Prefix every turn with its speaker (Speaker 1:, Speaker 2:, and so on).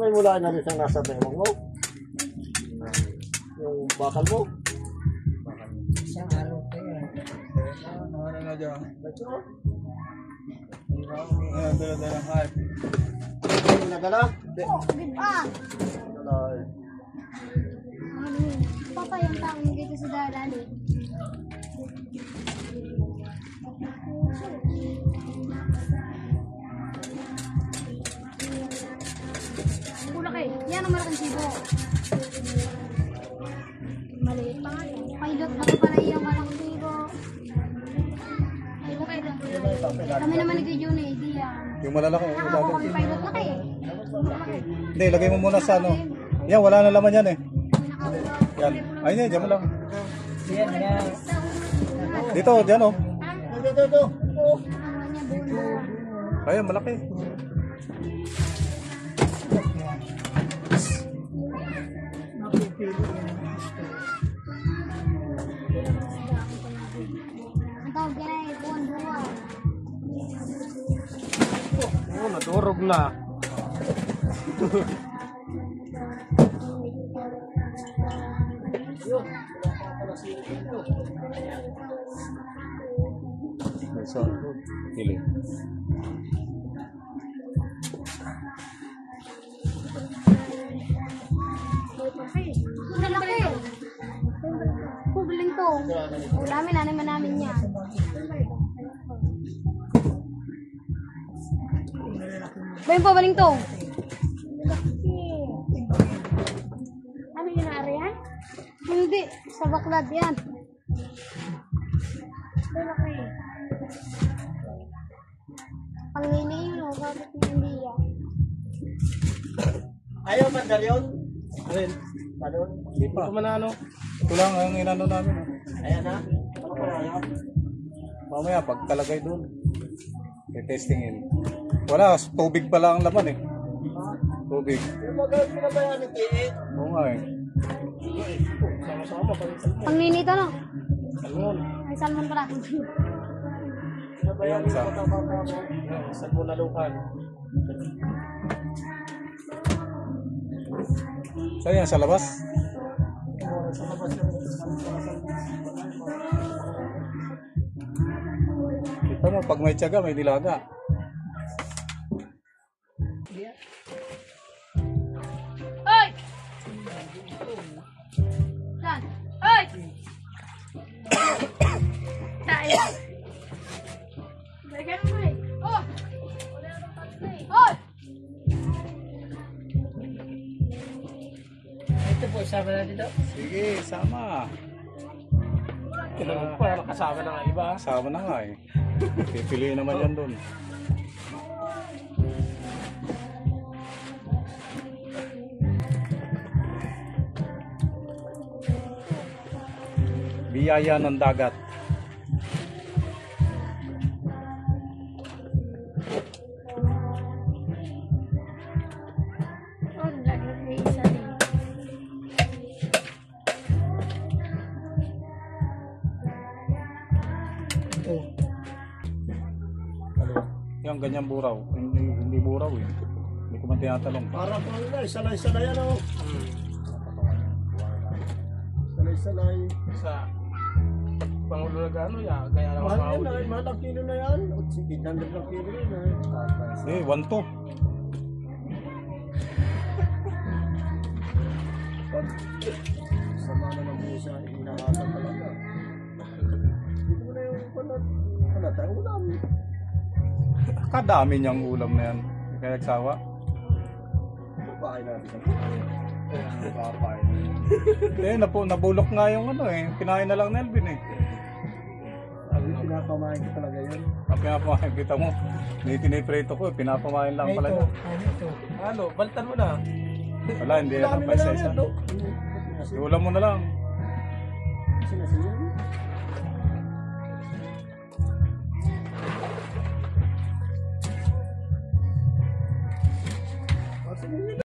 Speaker 1: May mula na rin siyang nasa bewang mo. Yung bakal mo.
Speaker 2: Isang araw pa yan.
Speaker 3: Ano na dyan?
Speaker 1: Ito.
Speaker 3: Ayan, dala-dala ng hype.
Speaker 1: Ay, nagala?
Speaker 4: Oh, di ba?
Speaker 1: Nagala eh.
Speaker 4: Ano yun? Papa yung taong dito sa dadali. Kulak eh. Yan ang malaking sibo. Maliit pa nga yan. Pilot na pala yung malaking sibo. Pilot ito. Kami naman ni June eh. Di yan.
Speaker 3: Yung malalaki.
Speaker 4: Nakakuha kami pilot na kayo.
Speaker 3: Hindi, lagay mo muna sa ano. Yan, wala na laman yan eh. Yan. Ay, hindi, dyan mo lang.
Speaker 2: Yan, yan.
Speaker 3: Dito, dyan oh.
Speaker 1: Ito. Oh.
Speaker 3: Ayun, malaki.
Speaker 4: Ang tawag yan ay buwan-buwan.
Speaker 1: Oh, nadurog na.
Speaker 3: So, pili.
Speaker 4: Malaki. Kugaling to. Ulamin, naman namin yan. Bayin po, baling to. Ano yung naari yan? Hindi, sa baklad yan. Malaki. Pangini yun, o, bakit hindi yan?
Speaker 1: Ayaw medalyon? Alin? Medalyon?
Speaker 3: Hindi pa.
Speaker 1: Ito man ano?
Speaker 3: Ito lang ang inano namin. Oh.
Speaker 1: Ayan na. Ano pa ayaw?
Speaker 3: Mamaya, pagkalagay doon. I-testingin. Wala, tubig pala ang laman eh. Tubig.
Speaker 1: Yung magalit mo na ba yan ng tiit?
Speaker 3: Oo nga eh.
Speaker 1: Sama-sama pa rin.
Speaker 4: Pangini ito, no?
Speaker 1: Salmon.
Speaker 4: Ay, salmon pala.
Speaker 1: Ano ba yan? Sa salmon na lukan.
Speaker 3: Saan yan? Sa labas?
Speaker 1: Sa labas yung
Speaker 3: Kita mo, pag may tiyaga, may dilaga.
Speaker 4: Oy! Saan? Oy! Tayo. Balikan mo eh. Oh! Oy!
Speaker 2: Ito po, isama na dito.
Speaker 3: Sige, sama.
Speaker 1: kinulog pa. Kasama na nga iba.
Speaker 3: Sama na nga eh. Pipiliin naman yan doon. Biyaya ng dagat.
Speaker 4: Oh, lagi may isa din.
Speaker 3: Ito. Yung ganyan buraw. Hindi buraw eh. Hindi ko man tinatalong.
Speaker 1: Parang kung ano, salay-salay ano. Salay-salay.
Speaker 5: Sa Pangulo na gano'n, kaya lang
Speaker 1: Mahal yan
Speaker 5: mahuli.
Speaker 1: na, mahal ang kilo na yan. 800 ang kilo yun eh.
Speaker 3: Eh, 1-2.
Speaker 1: Pag sama na ng busa, hinahatan talaga. Dito mo na yung tayo ulam.
Speaker 3: Kadami niyang ulam na yan. Kaya nagsawa.
Speaker 1: Bahay natin.
Speaker 3: Papain. Eh, nabulok nga yung ano eh. Kinain na lang ni Elvin eh.
Speaker 1: Pinapamahin ko talaga yun.
Speaker 3: Ang pinapamahin kita mo. Tiniprito ko eh. Pinapamahin lang pala niya.
Speaker 5: Ano, baltan mo na.
Speaker 3: Wala, hindi yan ang paisa-isa. Ulam mo na lang.
Speaker 1: Sinasayin.